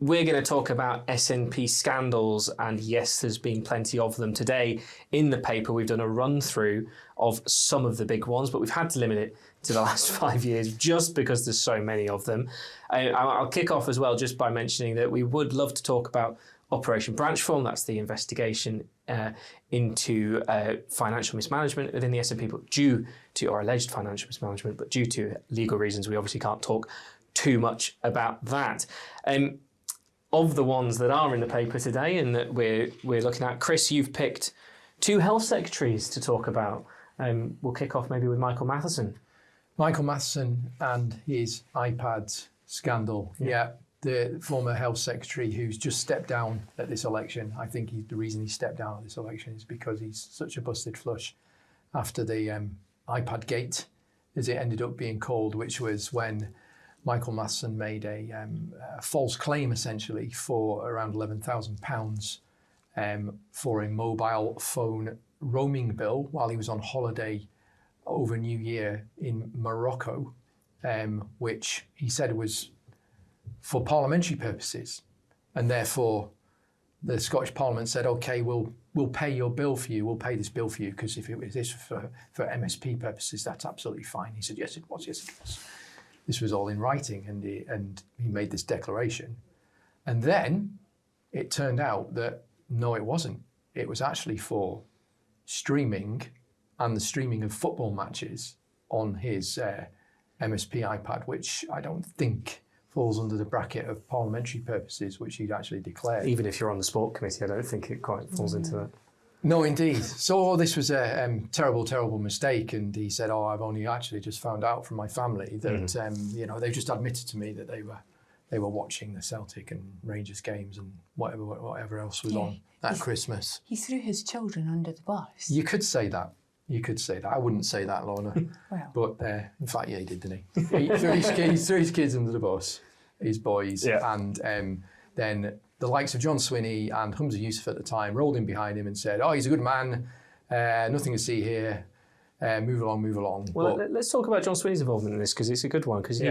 we're going to talk about SNP scandals, and yes, there's been plenty of them today in the paper. We've done a run through of some of the big ones, but we've had to limit it to the last 5 years just because there's so many of them. I'll kick off as well just by mentioning that we would love to talk about Operation Branchform. That's the investigation into financial mismanagement within the SNP, but due to, or alleged financial mismanagement, but due to legal reasons, we obviously can't talk too much about that. Of the ones that are in the paper today and that we're looking at, Chris, you've picked two health secretaries to talk about. We'll kick off maybe with Michael Matheson. Michael Matheson and his iPads scandal. Yeah, the former health secretary who's just stepped down at this election. I think the reason he stepped down at this election is because he's such a busted flush after the iPad gate, as it ended up being called, which was when Michael Matheson made a false claim, essentially, for around £11,000 for a mobile phone roaming bill while he was on holiday over New Year in Morocco, which he said was for parliamentary purposes. And therefore, the Scottish Parliament said, OK, we'll pay your bill for you. We'll pay this bill for you, because if it was this for MSP purposes, that's absolutely fine. He said, yes, it was. Yes, it was. This was all in writing, and he made this declaration. And then it turned out that, no, it wasn't. It was actually for streaming and the streaming of football matches on his MSP iPad, which I don't think falls under the bracket of parliamentary purposes, which he'd actually declared. Even if you're on the sport committee, I don't think it quite falls into that. No, indeed. So this was a terrible, terrible mistake. And he said, I've only actually just found out from my family that, they've just admitted to me that they were watching the Celtic and Rangers games and whatever else was on that Christmas. He threw his children under the bus. You could say that. I wouldn't say that, Lorna. Well. But in fact, yeah, he did, didn't he? He threw his kids under the bus, his boys. Yeah. And then the likes of John Swinney and Humza Yousaf at the time rolled in behind him and said, he's a good man, nothing to see here, move along. Well, let's talk about John Swinney's involvement in this, because it's a good one, because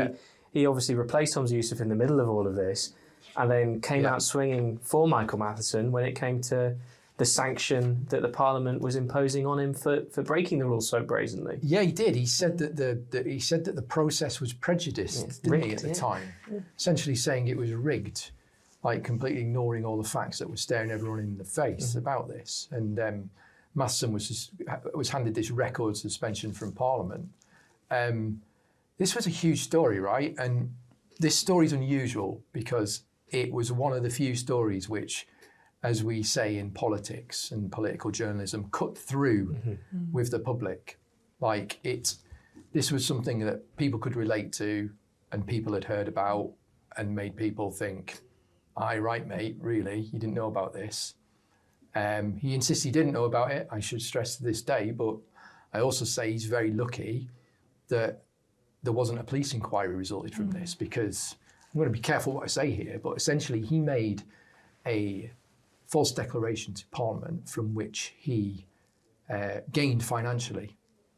he obviously replaced Humza Yousaf in the middle of all of this, and then came out swinging for Michael Matheson when it came to the sanction that the Parliament was imposing on him for breaking the rules so brazenly. Yeah, he did. He said that the process was prejudiced, didn't he, at the time? Yeah. Essentially saying it was rigged, like completely ignoring all the facts that were staring everyone in the face about this. And Matheson was handed this record suspension from Parliament. This was a huge story, right? And this story is unusual because it was one of the few stories which, as we say in politics and political journalism, cut through with the public. This was something that people could relate to and people had heard about and made people think, aye, right, mate, really, you didn't know about this. He insists he didn't know about it, I should stress to this day, but I also say he's very lucky that there wasn't a police inquiry resulted from this, because I'm going to be careful what I say here, but essentially he made a false declaration to Parliament from which he gained financially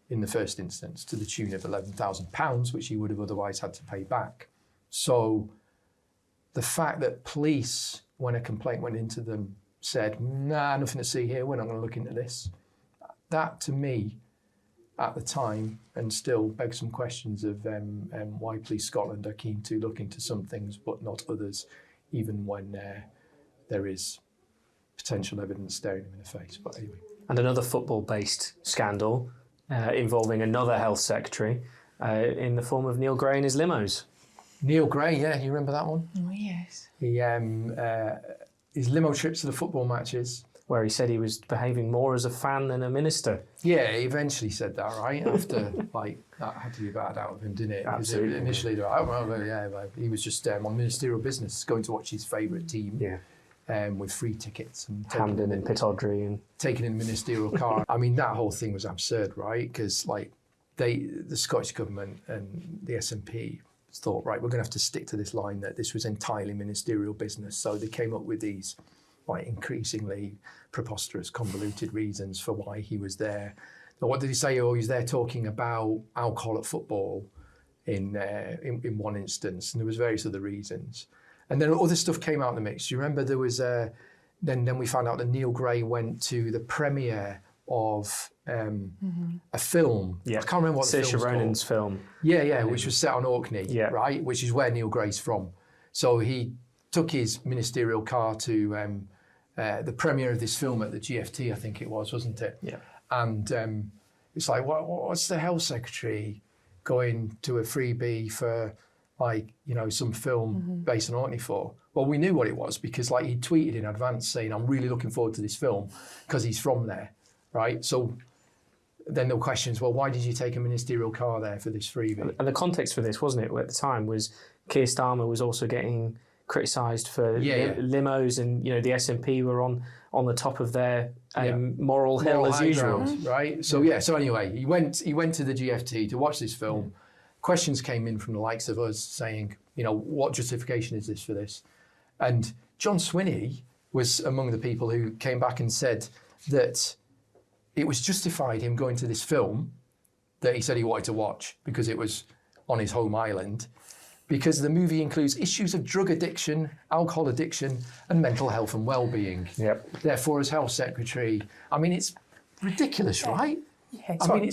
in the first instance to the tune of £11,000, which he would have otherwise had to pay back. So the fact that police, when a complaint went into them, said, nah, nothing to see here, we're not going to look into this, that to me at the time, and still begs some questions of why Police Scotland are keen to look into some things but not others, even when there is potential evidence staring him in the face. But anyway. And another football-based scandal involving another health secretary in the form of Neil Gray and his limos. Neil Gray, yeah, you remember that one? Oh, yes. His limo trips to the football matches. Where he said he was behaving more as a fan than a minister. Yeah, he eventually said that, right? After, that had to be bad out of him, didn't it? Absolutely. Initially, they were like, he was just on ministerial business, going to watch his favourite team. Yeah. With free tickets. And Hampden and Pittodrie. And taking in the ministerial car. I mean, that whole thing was absurd, right? Because, the Scottish Government and the SNP thought, right, we're going to have to stick to this line that this was entirely ministerial business. So they came up with these increasingly preposterous, convoluted reasons for why he was there. Now, what did he say? He was there talking about alcohol at football in one instance, and there was various other reasons. And then other stuff came out in the mix. Do you remember there was then we found out that Neil Gray went to the premiere of a film. Yeah. I can't remember what the Saoirse film was Ronan's called. film. Yeah, which was set on Orkney, Yeah. right? Which is where Neil Gray's from. So he took his ministerial car to the premiere of this film at the GFT, I think it was, wasn't it? Yeah. And it's like, what's the health secretary going to a freebie for, like, you know, some film based on Orkney for? Well, we knew what it was because, like, he tweeted in advance saying, I'm really looking forward to this film because he's from there, right? So then there were questions, well, why did you take a ministerial car there for this freebie? And the context for this, wasn't it, at the time, was Keir Starmer was also getting criticised for limos, and, you know, the SNP were on the top of their moral hill as usual. Ground, right? So so anyway, he went to the GFT to watch this film. Questions came in from the likes of us saying, you know, what justification is this for this? And John Swinney was among the people who came back and said that it was justified him going to this film that he said he wanted to watch because it was on his home island, because the movie includes issues of drug addiction, alcohol addiction, and mental health and well-being. Yep. Therefore, as health secretary, I mean, it's ridiculous, right? Yeah, I mean,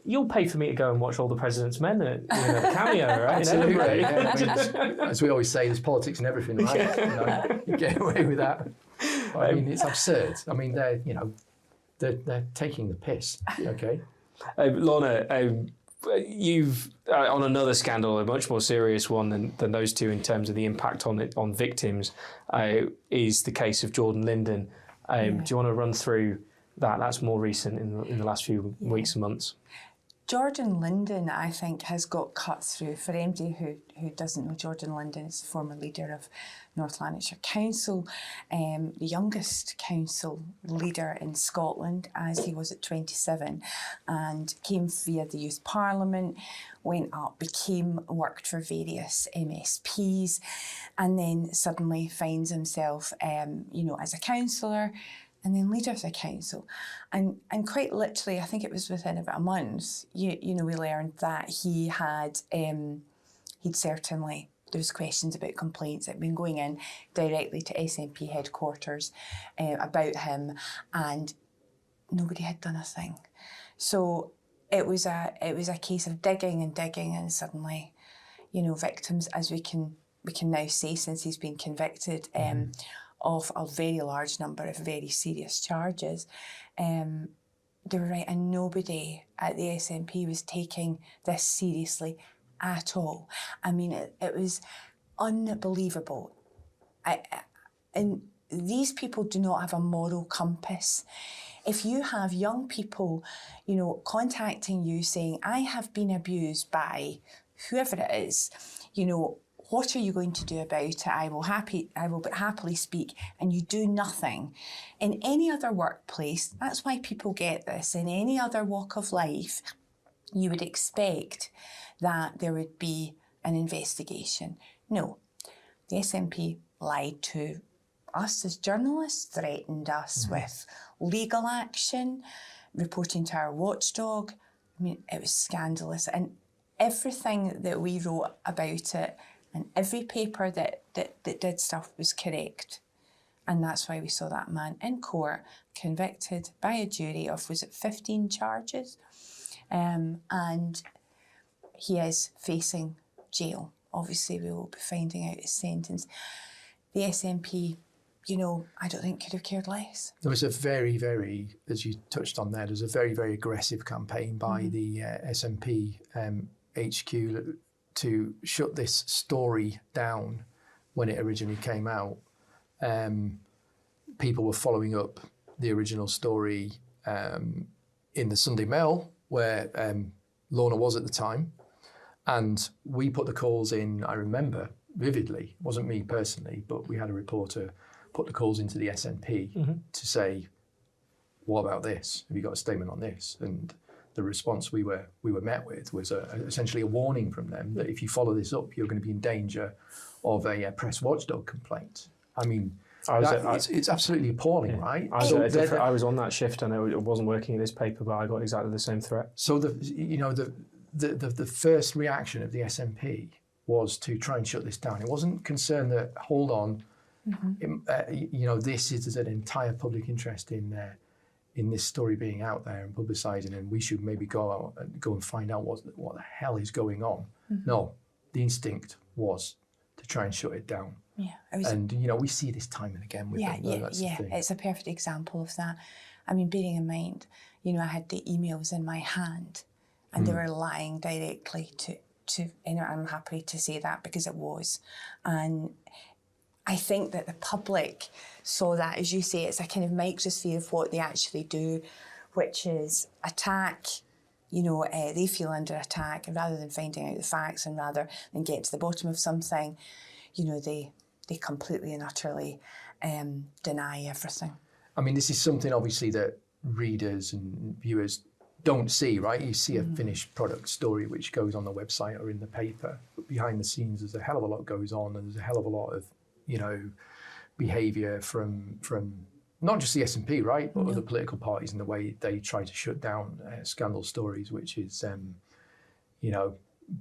you'll pay for me to go and watch All the President's Men at, you know, the cameo, right? Absolutely. Yeah, I mean, as we always say, there's politics in everything, right? You know, you get away with that. I mean, it's absurd. I mean, they're taking the piss. Okay. Lorna, you've on another scandal, a much more serious one than those two in terms of the impact on victims, is the case of Jordan Linden. Do you want to run through that? That's more recent in the last few weeks and months. Jordan Linden, I think, has got cut through. For anybody who doesn't know, Jordan Linden is the former leader of North Lanarkshire Council, the youngest council leader in Scotland, as he was at 27, and came via the Youth Parliament, went up, worked for various MSPs, and then suddenly finds himself, as a councillor, and then leader of the council. And quite literally, I think it was within about a month, we learned that he had, there was questions about complaints that had been going in directly to SNP headquarters about him, and nobody had done a thing. So it was a case of digging, and suddenly, victims, as we can now say, since he's been convicted, of a very large number of very serious charges, they were right, and nobody at the SNP was taking this seriously at all. I mean, it was unbelievable. And these people do not have a moral compass. If you have young people, contacting you saying, I have been abused by whoever it is, what are you going to do about it? I will happily speak, and you do nothing. In any other workplace, that's why people get this. In any other walk of life, you would expect that there would be an investigation. No, the SNP lied to us as journalists, threatened us with legal action, reporting to our watchdog. I mean, it was scandalous, and everything that we wrote about it, and every paper that did stuff was correct. And that's why we saw that man in court, convicted by a jury of, 15 charges? And he is facing jail. Obviously, we will be finding out his sentence. The SNP, I don't think could have cared less. There was a very, very, as you touched on there, there's a very, very aggressive campaign by the SNP HQ to shut this story down when it originally came out. People were following up the original story in the Sunday Mail, where Lorna was at the time. And we put the calls in, I remember vividly, it wasn't me personally, but we had a reporter put the calls into the SNP to say, what about this? Have you got a statement on this? And the response we were met with was essentially a warning from them that if you follow this up, you're going to be in danger of a press watchdog complaint. I mean, it's absolutely appalling, right? I was on that shift. I know it wasn't working at this paper, but I got exactly the same threat. So the first reaction of the SNP was to try and shut this down. It wasn't concerned that, hold on, this is an entire public interest in this story being out there and publicising, and we should maybe go and find out what the hell is going on. No, the instinct was to try and shut it down. Yeah, we see this time and again with them. That's the thing. It's a perfect example of that. I mean, bearing in mind, I had the emails in my hand, and they were lying directly to I'm happy to say that because it was, and I think that the public saw that, as you say, it's a kind of microsphere of what they actually do, which is attack. They feel under attack, and rather than finding out the facts and rather than getting to the bottom of something, they completely and utterly deny everything. I mean, this is something obviously that readers and viewers don't see, right? You see a finished product story which goes on the website or in the paper, but behind the scenes there's a hell of a lot goes on, and there's a hell of a lot of behaviour from not just the SNP, right, but other political parties and the way they try to shut down scandal stories, which is,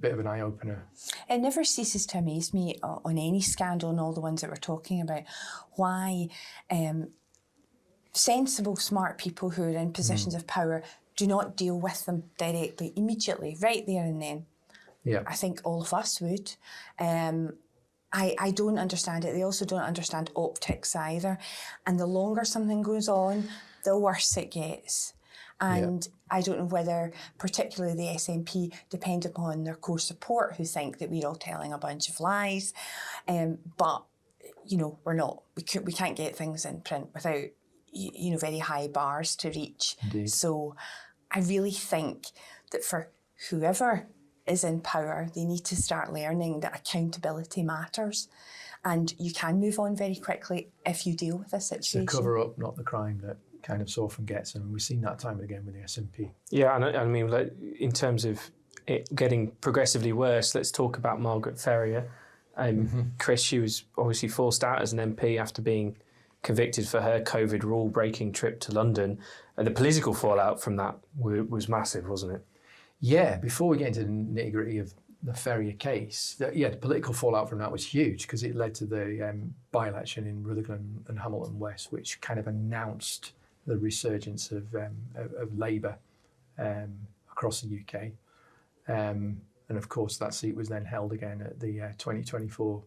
bit of an eye-opener. It never ceases to amaze me on any scandal and all the ones that we're talking about, why sensible, smart people who are in positions of power do not deal with them directly, immediately, right there and then. Yeah. I think all of us would. I don't understand it. They also don't understand optics either. And the longer something goes on, the worse it gets. And I don't know whether particularly the SNP depend upon their core support who think that we're all telling a bunch of lies. But, we're not. We can't get things in print without, very high bars to reach. Indeed. So I really think that for whoever is in power, they need to start learning that accountability matters, and you can move on very quickly if you deal with this situation. It's the cover up, not the crime, that kind of so often gets, and we've seen that time and again with the SNP. Yeah, and I mean, in terms of it getting progressively worse, let's talk about Margaret Ferrier. Chris, she was obviously forced out as an MP after being convicted for her COVID rule-breaking trip to London. The political fallout from that was massive, wasn't it? Yeah, before we get into the nitty-gritty of the Ferrier case, the political fallout from that was huge because it led to the by-election in Rutherglen and Hamilton West, which kind of announced the resurgence of Labour across the UK. And of course, that seat was then held again at the 2024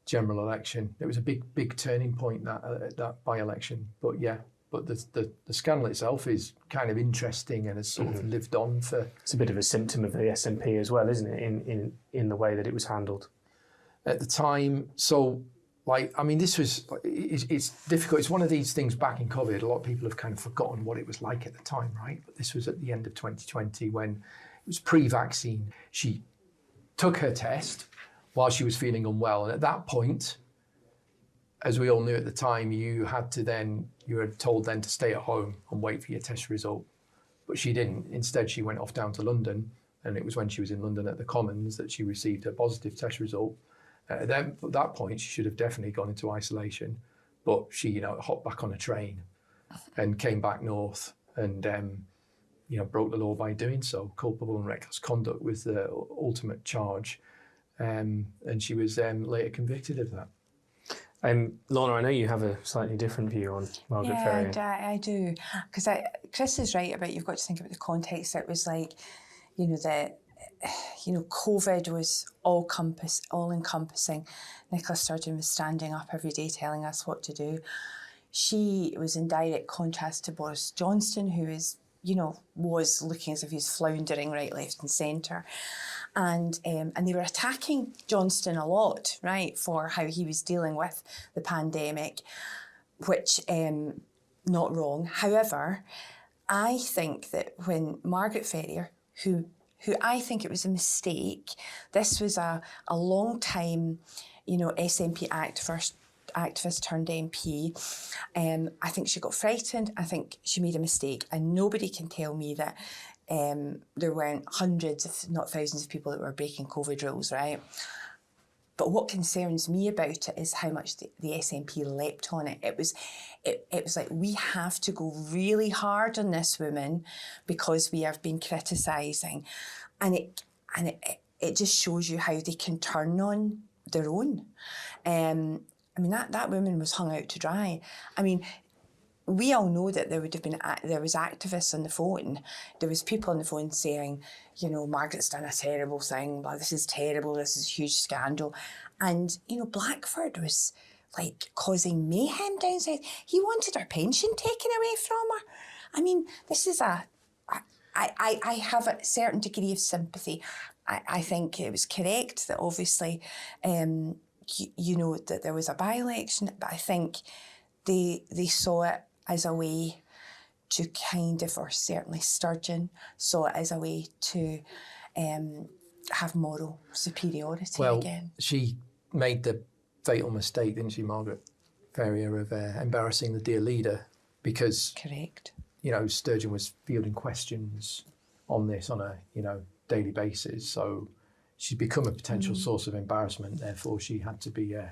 general election. It was a big turning point, that by-election. But the scandal itself is kind of interesting and has sort of lived on for... It's a bit of a symptom of the SNP as well, isn't it, in the way that it was handled? At the time, this was... It's difficult. It's one of these things back in COVID. A lot of people have kind of forgotten what it was like at the time, right? But this was at the end of 2020 when it was pre-vaccine. She took her test while she was feeling unwell. And at that point, as we all knew at the time, you were told then to stay at home and wait for your test result. But she didn't. Instead, she went off down to London, and it was when she was in London at the Commons that she received her positive test result. At that point, she should have definitely gone into isolation, but she, hopped back on a train and came back north and, broke the law by doing so. Culpable and reckless conduct was the ultimate charge, and she was later convicted of that. Lorna, I know you have a slightly different view on Margaret Ferrier. Yeah, I do. Because Chris is right about you've got to think about the context. It was like, COVID was all-encompassing. Nicola Sturgeon was standing up every day telling us what to do. She was in direct contrast to Boris Johnson, who is, was looking as if he was floundering right, left and centre. And they were attacking Johnston a lot, right, for how he was dealing with the pandemic, which, not wrong. However, I think that when Margaret Ferrier, who I think it was a mistake, this was a long time, SNP activist turned MP. I think she got frightened. I think she made a mistake, and nobody can tell me that there weren't hundreds, if not thousands, of people that were breaking COVID rules, right? But what concerns me about it is how much the SNP leapt on it. It was like, we have to go really hard on this woman because we have been criticising, and it it just shows you how they can turn on their own. I mean, that woman was hung out to dry. I mean, we all know that there was activists on the phone. There was people on the phone saying, you know, Margaret's done a terrible thing. Well, this is terrible. This is a huge scandal. And, you know, Blackford was like causing mayhem down south. He wanted her pension taken away from her. I mean, this is I have a certain degree of sympathy. I think it was correct that obviously, you know, that there was a by-election, but I think they saw it as a way to kind of, or certainly Sturgeon saw it as a way to have moral superiority again. Well, she made the fatal mistake, didn't she, Margaret Ferrier, of embarrassing the dear leader, because correct. You know, Sturgeon was fielding questions on this on a, you know, daily basis. So she'd become a potential source of embarrassment. Therefore, she had to be, you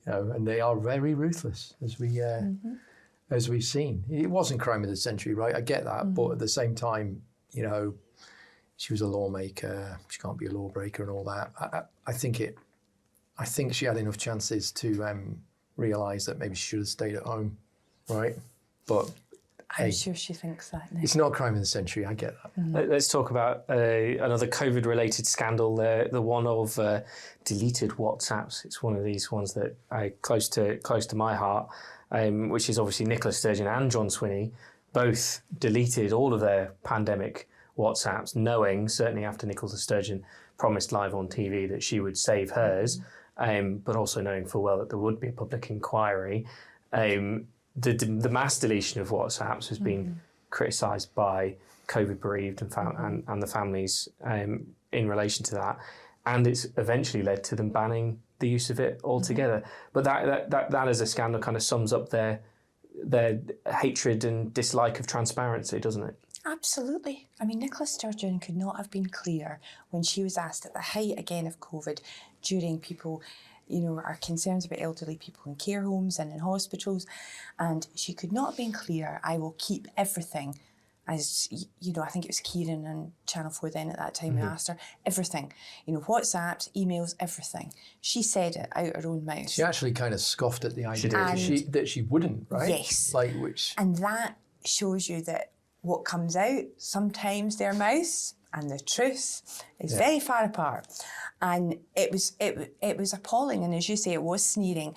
know, and they are very ruthless, as we've seen. It wasn't crime of the century, right? I get that, but at the same time, you know, she was a lawmaker. She can't be a lawbreaker and all that. I think she had enough chances to realise that maybe she should have stayed at home, right? But I'm sure she thinks that now. It's not crime of the century, I get that. Let's talk about another COVID-related scandal, the one of deleted WhatsApps. It's one of these ones that are close to my heart, which is obviously Nicola Sturgeon and John Swinney both deleted all of their pandemic WhatsApps, knowing, certainly after Nicola Sturgeon promised live on TV that she would save hers, but also knowing full well that there would be a public inquiry. The mass deletion of WhatsApps has been criticised by COVID bereaved and the families in relation to that, and it's eventually led to them banning the use of it altogether. But that as a scandal kind of sums up their hatred and dislike of transparency, doesn't it? Absolutely. I mean, Nicola Sturgeon could not have been clearer when she was asked at the height again of COVID, during people, you know, our concerns about elderly people in care homes and in hospitals, and she could not have been clearer. I will keep everything, as you know, I think it was Kieran on Channel 4 then at that time who asked her, everything, you know, WhatsApps, emails, everything. She said it out her own mouth. She actually kind of scoffed at the idea that she wouldn't, right? Yes. And that shows you that what comes out, sometimes their mouths and the truth is very far apart. And it was appalling, and as you say, it was sneering.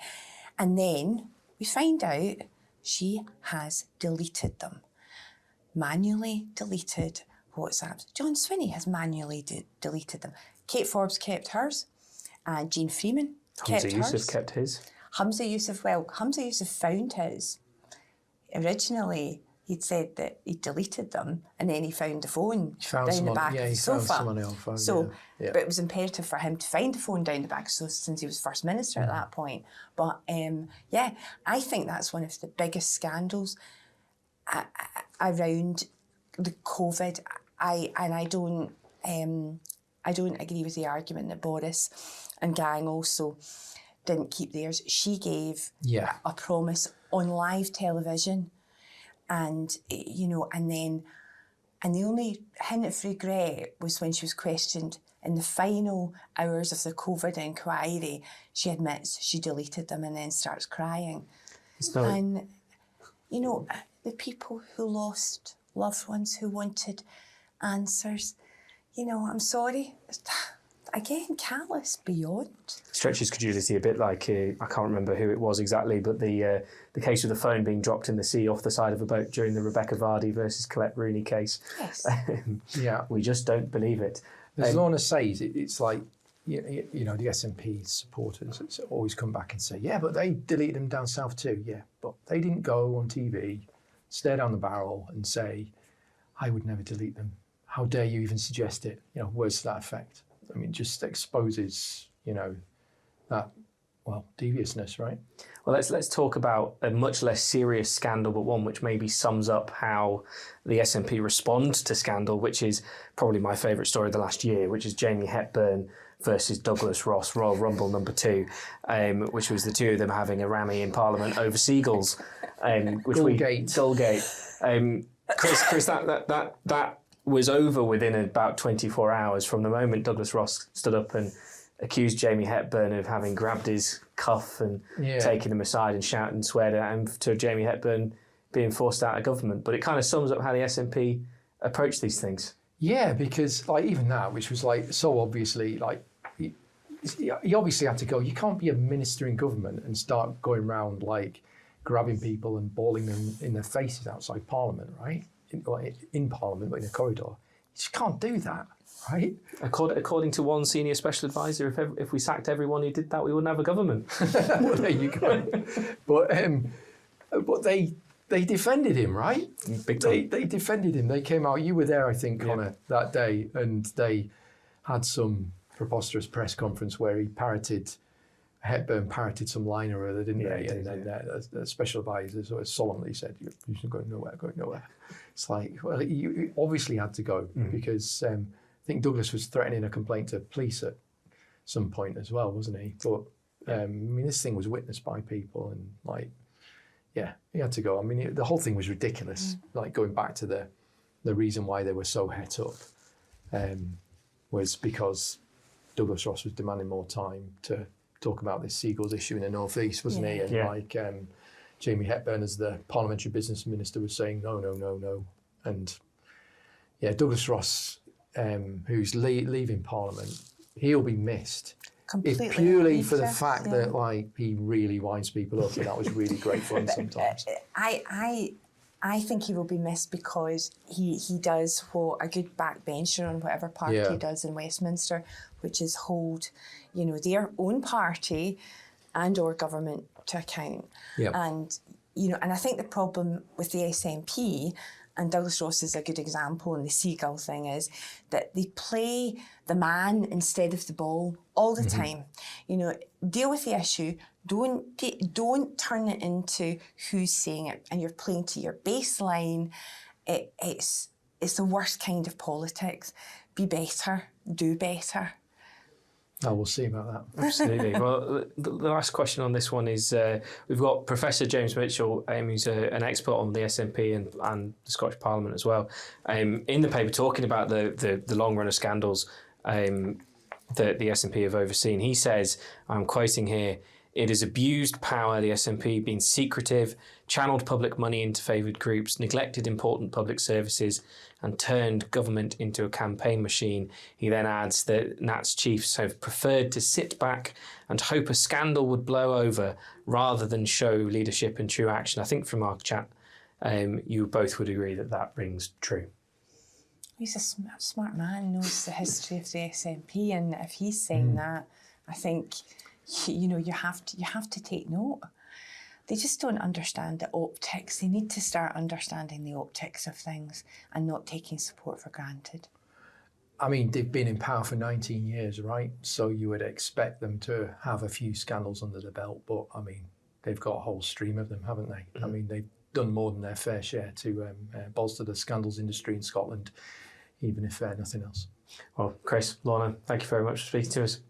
And then we find out she has deleted them. Manually deleted WhatsApps. John Swinney has manually deleted them. Kate Forbes kept hers. And Jean Freeman kept hers. Hamza Yusuf kept his. Hamza Yusuf found his. Originally, he'd said that he deleted them, and then he found the phone down the back of the sofa. Found someone on phone. So, but it was imperative for him to find the phone down the back, so since he was First Minister at that point. But I think that's one of the biggest scandals around the COVID. I don't agree with the argument that Boris and gang also didn't keep theirs. She gave a promise on live television. And, you know, and the only hint of regret was when she was questioned in the final hours of the COVID inquiry. She admits she deleted them and then starts crying. And, you know, the people who lost loved ones who wanted answers, you know, I'm sorry. Again, callous beyond. Stretches credulity a bit like, I can't remember who it was exactly, but the case of the phone being dropped in the sea off the side of a boat during the Rebecca Vardy versus Colette Rooney case. Yes. We just don't believe it. As Lorna says, it's like, you know, the SNP supporters always come back and say, yeah, but they deleted them down south too. Yeah, but they didn't go on TV, stare down the barrel and say, I would never delete them. How dare you even suggest it? You know, words to that effect. I mean, just exposes, you know, that, well, deviousness, right? Well, let's talk about a much less serious scandal, but one which maybe sums up how the SNP respond to scandal, which is probably my favourite story of the last year, which is Jamie Hepburn versus Douglas Ross, Royal Rumble number 2, which was the two of them having a rammy in Parliament over seagulls. GULLGATE. GULLGATE. Chris, that was over within about 24 hours from the moment Douglas Ross stood up and accused Jamie Hepburn of having grabbed his cuff and taken him aside and shouted and sweared at him, to Jamie Hepburn being forced out of government. But it kind of sums up how the SNP approach these things. Yeah, because like even that, which was like so obviously like he obviously had to go. You can't be a minister in government and start going around like grabbing people and bawling them in their faces outside Parliament, right? In Parliament, but in a corridor. You just can't do that, right? According to one senior special advisor, if we sacked everyone who did that, we wouldn't have a government. Well, there you go. But they defended him, right? Big time. They defended him. They came out. You were there, I think, Connor, that day, and they had some preposterous press conference where Hepburn parroted some line or other, didn't they? And then the special advisor sort of solemnly said, "You're going nowhere." It's like, well, you obviously had to go because I think Douglas was threatening a complaint to police at some point as well, wasn't he? But I mean, this thing was witnessed by people, and like, yeah, he had to go. I mean, the whole thing was ridiculous. Like going back to the reason why they were so het up was because Douglas Ross was demanding more time to talk about this seagulls issue in the North East, wasn't he? And like Jamie Hepburn, as the Parliamentary Business Minister, was saying no. And yeah, Douglas Ross, who's leaving Parliament, he'll be missed. Completely if purely for the fact that like he really winds people up, and that was really great fun sometimes. I think he will be missed because he does what a good backbencher on whatever party does in Westminster, which is hold, their own party and or government to account. Yep. And I think the problem with the SNP, and Douglas Ross is a good example, and the seagull thing is that they play the man instead of the ball all the time. Deal with the issue. Don't turn it into who's saying it, and you're playing to your baseline. It's the worst kind of politics. Be better. Do better. Oh, we'll see about that. Absolutely. Well, the last question on this one is we've got Professor James Mitchell, who's an expert on the SNP and the Scottish Parliament as well, in the paper talking about the long run of scandals that the SNP have overseen. He says, I'm quoting here, "It has abused power, the SNP, been secretive, channelled public money into favoured groups, neglected important public services, and turned government into a campaign machine." He then adds that Nats chiefs have preferred to sit back and hope a scandal would blow over rather than show leadership and true action. I think from our chat, you both would agree that rings true. He's a smart man, knows the history of the SNP, and if he's saying that, I think you have to take note. They just don't understand the optics. They need to start understanding the optics of things and not taking support for granted. I mean, they've been in power for 19 years, right? So you would expect them to have a few scandals under the belt, but I mean, they've got a whole stream of them, haven't they? I mean, they've done more than their fair share to bolster the scandals industry in Scotland, even if nothing else. Well, Chris, Lorna, thank you very much for speaking to us.